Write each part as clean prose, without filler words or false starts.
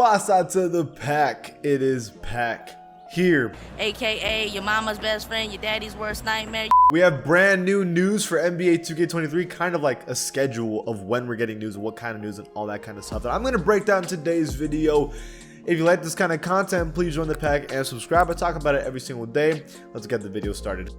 What's to the pack? It is Pack here. AKA your mama's best friend, your daddy's worst nightmare. We have brand new news for NBA 2K23, kind of like a schedule of when we're getting news, what kind of news, and all that kind of stuff that I'm going to break down today's video. If you like this kind of content, please join the pack and subscribe. I talk about it every single day. Let's get the video started.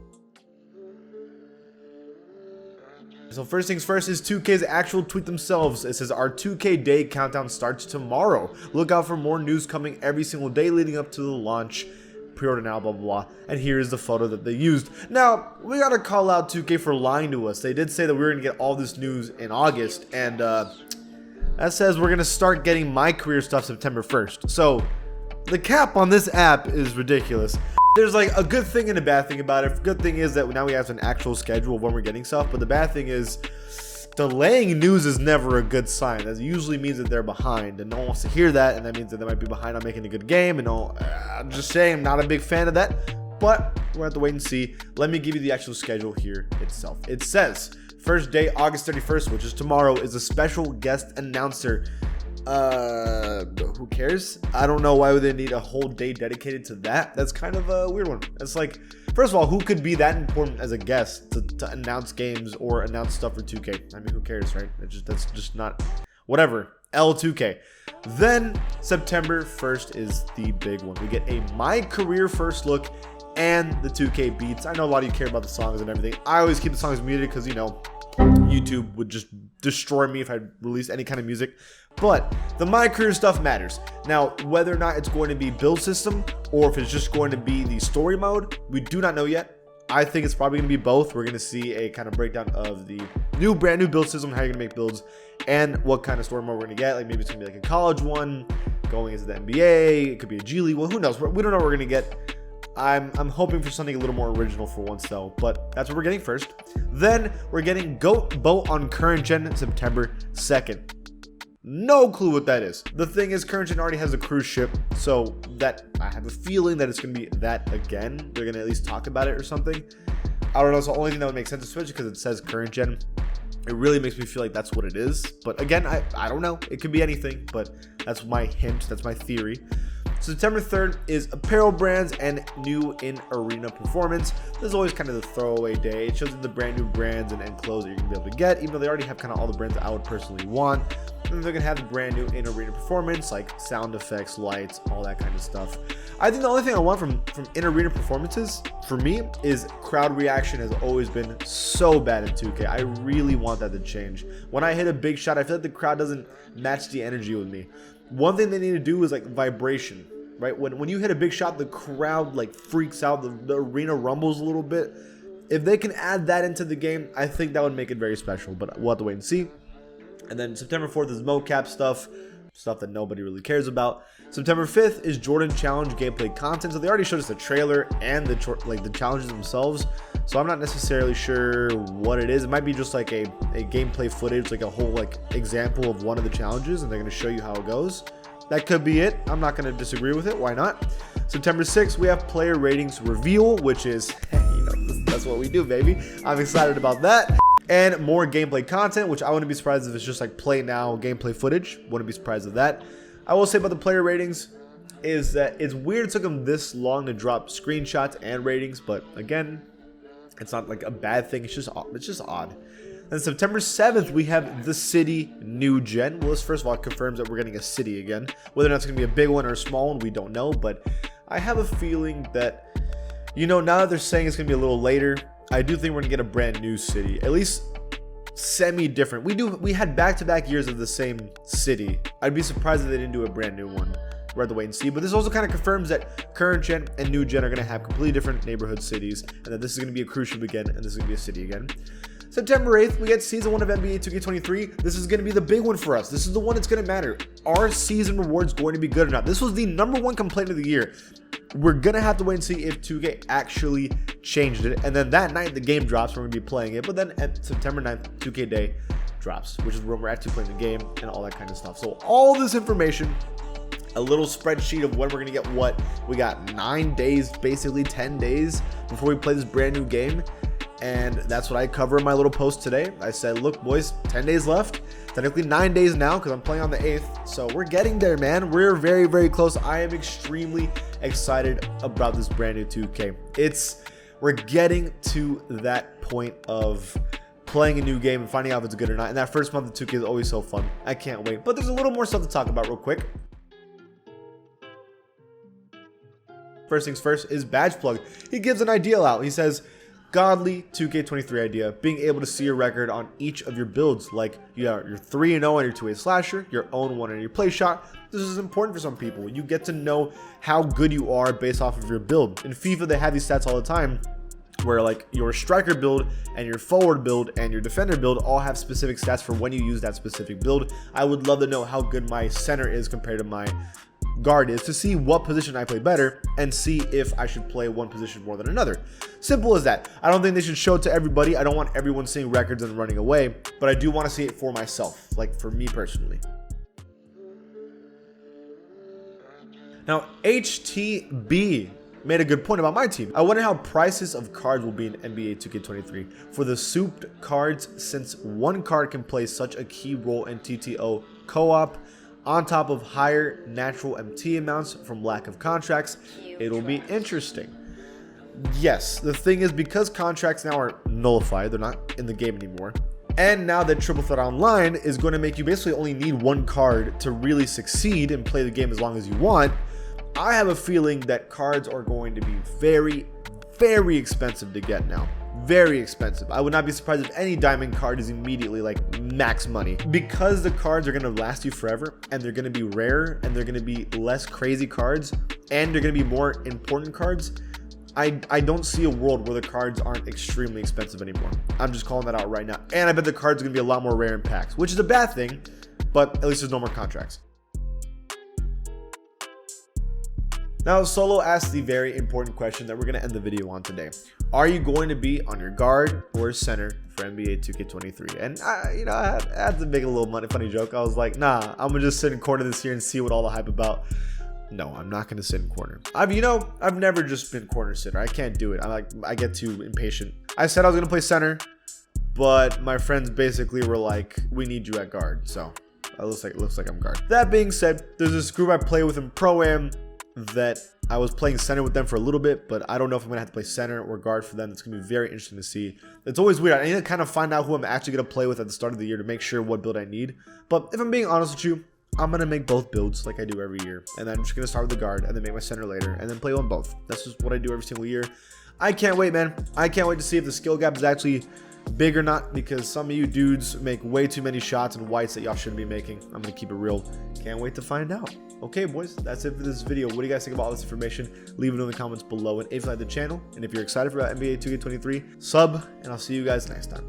So first things first is 2K's actual tweet themselves. It says our 2K day countdown starts tomorrow. Look out for more news coming every single day leading up to the launch. Pre-order now, blah, blah, blah. And here's the photo that they used. Now, we gotta call out 2K for lying to us. They did say that we were gonna get all this news in August, and that says we're gonna start getting My Career stuff September 1st. So the cap on this app is ridiculous. There's like a good thing and a bad thing about it. Good thing is that now we have an actual schedule of when we're getting stuff, but the bad thing is delaying news is never a good sign. That usually means that they're behind, and no one wants to hear that, and that means that they might be behind on making a good game. And I'm just saying, I'm not a big fan of that, but we'll have to wait and see. Let me give you the actual schedule here itself. It says first day, August 31st, which is tomorrow, is a special guest announcer. Who cares? I don't know why would they need a whole day dedicated to that. That's kind of a weird one. It's like, first of all, who could be that important as a guest to announce games or announce stuff for 2K? I mean, who cares, right? That's just not, whatever. L2K. Then September 1st is the big one. We get a My Career first look and the 2K beats. I know a lot of you care about the songs and everything. I always keep the songs muted because, you know, YouTube would just destroy me if I released any kind of music. But the My Career stuff matters. Now, whether or not it's going to be build system or if it's just going to be the story mode, we do not know yet. I think it's probably going to be both. We're going to see a kind of breakdown of the brand new build system, how you're going to make builds, and what kind of story mode we're going to get. Like maybe it's going to be like a college one going into the NBA. It could be a G League one. Who knows? We don't know what we're going to get. I'm hoping for something a little more original for once though, but that's what we're getting first. Then we're getting Goat Boat on current gen September 2nd. No clue what that is. The thing is, current gen already has a cruise ship, so that I have a feeling that it's gonna be that again. They're gonna at least talk about it or something. I don't know. It's the only thing that would make sense, especially because it says current gen. It really makes me feel like that's what it is. But again, I don't know. It could be anything, but that's my hint. That's my theory. September 3rd is apparel brands and new in-arena performance. This is always kind of the throwaway day. It shows you the brand new brands and clothes that you're going to be able to get, even though they already have kind of all the brands that I would personally want. And they're going to have the brand new in-arena performance, like sound effects, lights, all that kind of stuff. I think the only thing I want from in-arena performances, for me, is crowd reaction has always been so bad in 2K. I really want that to change. When I hit a big shot, I feel like the crowd doesn't match the energy with me. One thing they need to do is like vibration, right? When you hit a big shot, the crowd like freaks out, the arena rumbles a little bit. If they can add that into the game, I think that would make it very special, but we'll have to wait and see. And then September 4th is mocap stuff that nobody really cares about. September 5th is Jordan Challenge gameplay content. So they already showed us the trailer and the challenges themselves. So I'm not necessarily sure what it is. It might be just like a gameplay footage, like a whole like example of one of the challenges, and they're going to show you how it goes. That could be it. I'm not going to disagree with it. Why not? September 6th, we have player ratings reveal, which is, that's what we do, baby. I'm excited about that. And more gameplay content, which I wouldn't be surprised if it's just like play now gameplay footage. Wouldn't be surprised of that. I will say about the player ratings is that it's weird it took them this long to drop screenshots and ratings, but again, it's not like a bad thing. It's just odd. Then September 7th, we have the city new gen. Well, this first of all confirms that we're getting a city again. Whether or not it's going to be a big one or a small one, we don't know. But I have a feeling that, you know, now that they're saying it's going to be a little later, I do think we're going to get a brand new city. At least semi-different. We had back-to-back years of the same city. I'd be surprised if they didn't do a brand new one. We'll have to wait and see. But this also kind of confirms that current gen and new gen are going to have completely different neighborhood cities, and that this is going to be a cruise ship again, and this is going to be a city again. September 8th, we get Season 1 of NBA 2K23. This is going to be the big one for us. This is the one that's going to matter. Are season rewards going to be good or not? This was the #1 complaint of the year. We're going to have to wait and see if 2K actually changed it. And then that night, the game drops. We're going to be playing it. But then at September 9th, 2K Day drops, which is when we're actually playing the game and all that kind of stuff. So all this information, a little spreadsheet of when we're going to get what. We got 9 days, basically 10 days before we play this brand new game. And that's what I cover in my little post today. I said, look, boys, 10 days left. Technically 9 days now because I'm playing on the 8th. So we're getting there, man. We're very, very close. I am extremely excited about this brand new 2K. We're getting to that point of playing a new game and finding out if it's good or not. And that first month of 2K is always so fun. I can't wait. But there's a little more stuff to talk about real quick. First things first is Badge Plug. He gives an ideal out. He says, godly 2K23 idea, being able to see your record on each of your builds, like your 3-0 on your 2A slasher, your own 1 on your play shot. This is important for some people. You get to know how good you are based off of your build. In FIFA, they have these stats all the time where like your striker build and your forward build and your defender build all have specific stats for when you use that specific build. I would love to know how good my center is compared to my guard is to see what position I play better and see if I should play one position more than another. Simple as that. I don't think they should show it to everybody. I don't want everyone seeing records and running away, but I do want to see it for myself, like for me personally. Now, HTB made a good point about my team. I wonder how prices of cards will be in NBA 2K23 for the souped cards, since one card can play such a key role in TTO co-op. On top of higher natural MT amounts from lack of contracts, it'll be interesting. Yes, the thing is, because contracts now are nullified, they're not in the game anymore, and now that Triple Threat Online is going to make you basically only need one card to really succeed and play the game as long as you want, I have a feeling that cards are going to be very, very expensive to get now. Very expensive. I would not be surprised if any diamond card is immediately like max money, because the cards are going to last you forever and they're going to be rare and they're going to be less crazy cards and they're going to be more important cards. I don't see a world where the cards aren't extremely expensive anymore. I'm just calling that out right now. And I bet the cards are going to be a lot more rare in packs, which is a bad thing, but at least there's no more contracts. Now, Solo asked the very important question that we're going to end the video on today. Are you going to be on your guard or center for NBA 2K23? And I had to make a little funny joke. I was like, nah, I'm going to just sit in corner this year and see what all the hype about. No, I'm not going to sit in corner. I've never just been corner sitter. I can't do it. I get too impatient. I said I was going to play center, but my friends basically were like, we need you at guard. So it looks like I'm guard. That being said, there's this group I play with in Pro-Am that I was playing center with them for a little bit, but I don't know if I'm gonna have to play center or guard for them. It's gonna be very interesting to see. It's always weird. I need to kind of find out who I'm actually gonna play with at the start of the year to make sure what build I need. But if I'm being honest with you, I'm gonna make both builds like I do every year, and then I'm just gonna start with the guard and then make my center later and then play on both. That's just what I do every single year. I can't wait, man. I can't wait to see if the skill gap is actually big or not, because some of you dudes make way too many shots and whites that y'all shouldn't be making. I'm gonna keep it real. Can't wait to find out. Okay, boys, that's it for this video. What do you guys think about all this information? Leave it in the comments below. And if you like the channel, and if you're excited for NBA 2K23, sub, and I'll see you guys next time.